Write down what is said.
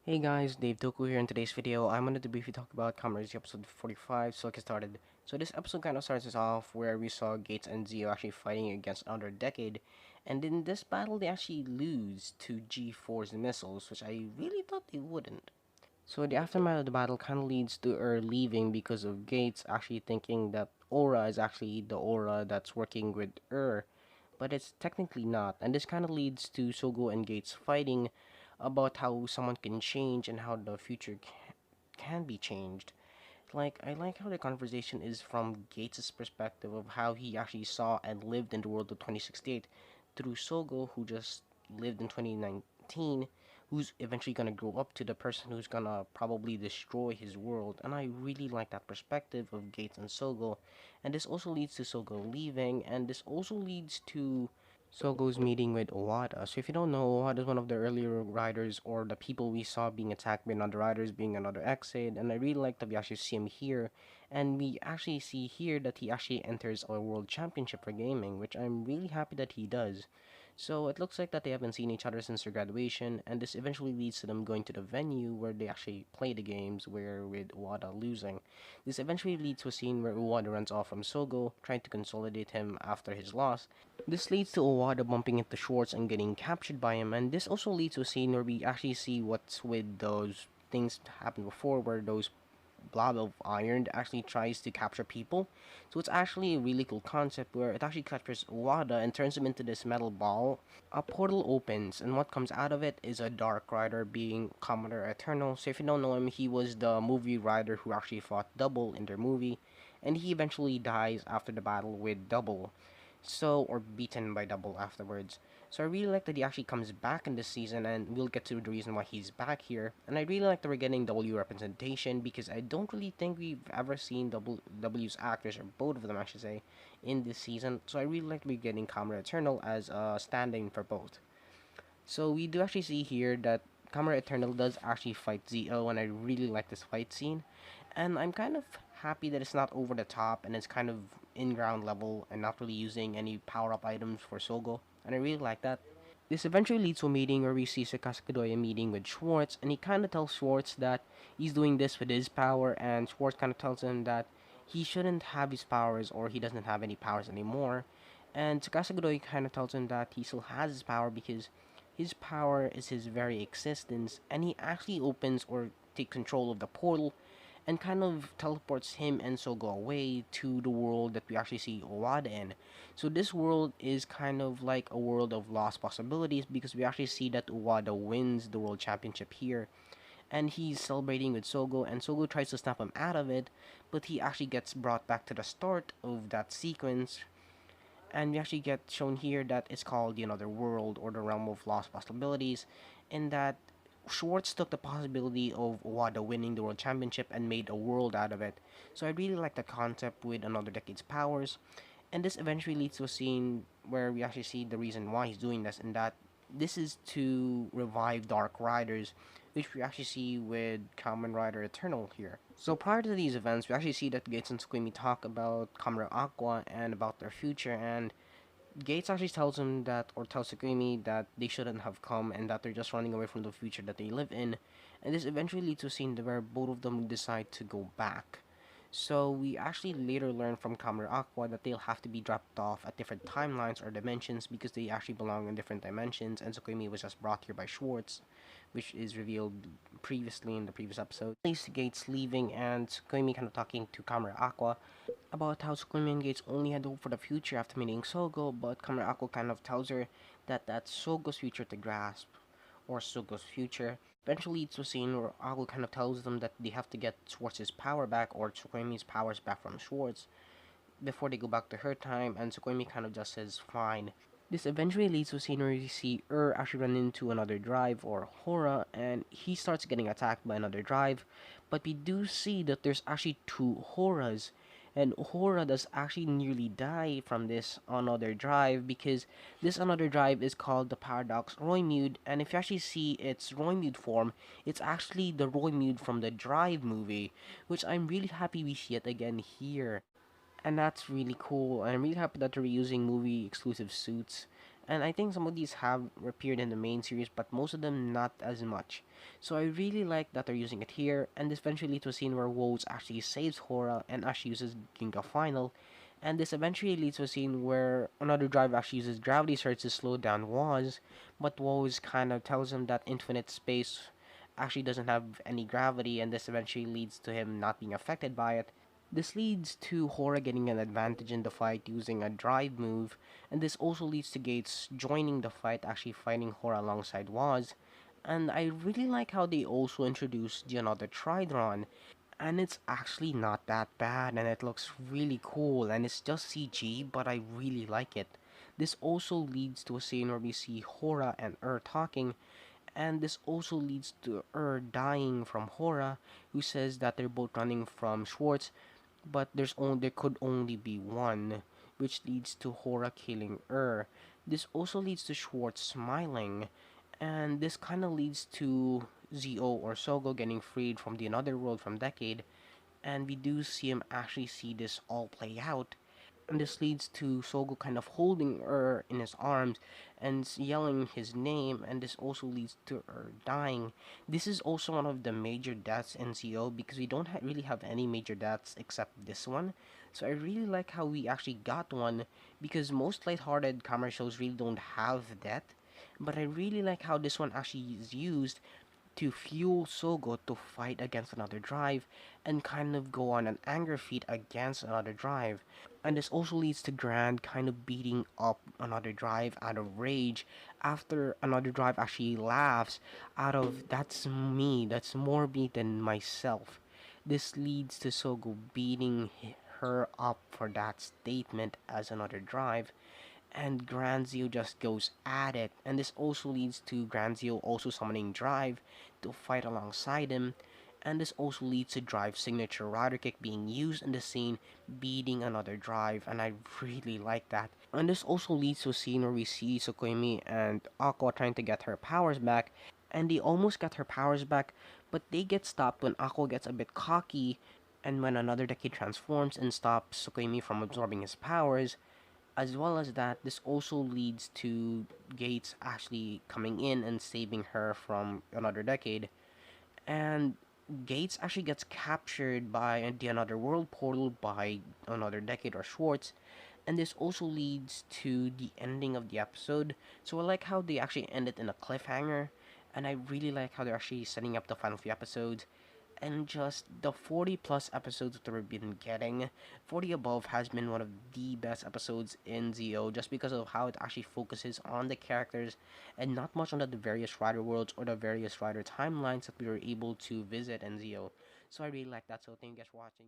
Hey guys, Dave Toku here. In today's video, I'm going to briefly talk about Kamen Rider episode 45, so let's get started. So this episode kind of starts us off where we saw Gates and Zio actually fighting against another decade, and in this battle they actually lose to G4's missiles, which I really thought they wouldn't. So the aftermath of the battle kind of leads to her leaving because of Gates actually thinking that Aura is actually the Aura that's working with her, but it's technically not. And this kind of leads to Sogo and Gates fighting about how someone can change and how the future can be changed. Like, I like how the conversation is from Gates' perspective of how he actually saw and lived in the world of 2068 through Sogo, who just lived in 2019, who's eventually gonna grow up to the person who's gonna probably destroy his world. And I really like that perspective of Gates and Sogo. And this also leads to Sogo leaving, and this also leads to Sogo's meeting with Owada. So if you don't know, Owada is one of the earlier riders or the people we saw being attacked by another riders being another exit, and I really like that we actually see him here. And we actually see here that he actually enters a world championship for gaming, which I'm really happy that he does. So it looks like that they haven't seen each other since their graduation, and this eventually leads to them going to the venue where they actually play the games, where with Owada losing. This eventually leads to a scene where Owada runs off from Sogo, trying to consolidate him after his loss. This leads to Owada bumping into Schwartz and getting captured by him, and this also leads to a scene where we actually see what's with those things that happened before, where those blob of iron actually tries to capture people. So it's actually a really cool concept where it actually captures Owada and turns him into this metal ball. A portal opens, and what comes out of it is a Dark Rider being Commodore Eternal. So if you don't know him, he was the movie rider who actually fought Double in their movie, and he eventually dies after the battle with Double. So, or beaten by Double afterwards. So I really like that he actually comes back in this season, and we'll get to the reason why he's back here. And I really like that we're getting W representation because I don't really think we've ever seen W's actors, or both of them I should say, in this season. So I really like that we're getting Camera Eternal as a stand-in for both. So we do actually see here that Camera Eternal does actually fight Zo, and I really like this fight scene. And I'm kind of happy that it's not over the top and it's kind of in ground level and not really using any power up items for Sogo. And I really like that. This eventually leads to a meeting where we see Sakasakidoya meeting with Schwartz, and he kind of tells Schwartz that he's doing this with his power, and Schwartz kind of tells him that he shouldn't have his powers or he doesn't have any powers anymore. And Sakasakidoya kind of tells him that he still has his power because his power is his very existence, and he actually opens or take control of the portal and kind of teleports him and Sogo away to the world that we actually see Owada in. So this world is kind of like a world of lost possibilities because we actually see that Owada wins the world championship here, and he's celebrating with Sogo, and Sogo tries to snap him out of it, but he actually gets brought back to the start of that sequence, and we actually get shown here that it's called the Another World or the Realm of Lost Possibilities, in that Schwartz took the possibility of Wada winning the World Championship and made a world out of it. So I really like the concept with Another Decade's powers, and this eventually leads to a scene where we actually see the reason why he's doing this, and that this is to revive Dark Riders, which we actually see with Kamen Rider Eternal here. So prior to these events, we actually see that Gates and Squimmy talk about Kamura Aqua and about their future, and Gates actually tells him that, or tells Sukumi that they shouldn't have come and that they're just running away from the future that they live in. And this eventually leads to a scene where both of them decide to go back. So we actually later learn from Kamura Aqua that they'll have to be dropped off at different timelines or dimensions because they actually belong in different dimensions, and Sukumi was just brought here by Schwartz, which is revealed previously in the previous episode. Place Gates leaving and Sukumi kind of talking to Kamura Aqua about how Sukumi and Gates only had hope for the future after meeting Sogo, but Kamura Aqua kind of tells her that that's Sogo's future to grasp, or Sogo's future. Eventually leads to a scene where Aqua kind of tells them that they have to get Schwartz's power back, or Tsukumi's powers back from Schwartz, before they go back to her time, and Tsukumi kind of just says fine. This eventually leads to a scene where you see actually run into another drive, or Hora, and he starts getting attacked by another drive, but we do see that there's actually two Horas, and Hora does actually nearly die from this another drive because this another drive is called the Paradox Roymude, and if you actually see its Roymude form, it's actually the Roymude from the Drive movie, which I'm really happy we see it again here, and that's really cool. I'm really happy that they're reusing movie exclusive suits, And I think some of these have appeared in the main series, but most of them not as much. So I really like that they're using it here, and this eventually leads to a scene where Woz actually saves Hora and actually uses Ginga Final. And this eventually leads to a scene where another drive actually uses gravity surge to slow down Woz, but Woz kind of tells him that infinite space actually doesn't have any gravity, and this eventually leads to him not being affected by it. This leads to Hora getting an advantage in the fight using a drive move, and this also leads to Gates joining the fight, actually fighting Hora alongside Waz. And I really like how they also introduced the another Tridoron, and it's actually not that bad, and it looks really cool, and it's just CG, but I really like it. This also leads to a scene where we see Hora and talking, and this also leads to dying from Hora, who says that they're both running from Schwartz, but there could only be one, which leads to Hora killing This also leads to Schwartz smiling, and this kind of leads to Zo or Sogo getting freed from the another world from Decade, and we do see him actually see this all play out, and this leads to Sogo kind of holding in his arms and yelling his name, and this also leads to dying. This is also one of the major deaths in CO because we don't really have any major deaths except this one. So I really like how we actually got one because most lighthearted camera shows really don't have that. But I really like how this one actually is used to fuel Sogo to fight against another drive and kind of go on an anger feat against another drive. And this also leads to Grand kind of beating up another drive out of rage after another drive actually laughs out of that's me, that's more me than myself. This leads to Sogo beating her up for that statement as another drive, and Granzio just goes at it, and this also leads to Granzio also summoning Drive to fight alongside him, and this also leads to Drive's signature rider kick being used in the scene, beating another Drive, and I really like that. And this also leads to a scene where we see Sukoimi and Aqua trying to get her powers back, and they almost get her powers back, but they get stopped when Aqua gets a bit cocky, and when another Decade transforms and stops Sukoimi from absorbing his powers. As well as that, this also leads to Gates actually coming in and saving her from another Decade. And Gates actually gets captured by the Another World portal by another Decade or Schwartz. And this also leads to the ending of the episode. So I like how they actually end it in a cliffhanger. And I really like how they're actually setting up the final few episodes, and just the 40 plus episodes that we've been getting. 40 above has been one of the best episodes in ZO just because of how it actually focuses on the characters and not much on the various rider worlds or the various rider timelines that we were able to visit in ZO. So I really like that. So thank you guys for watching.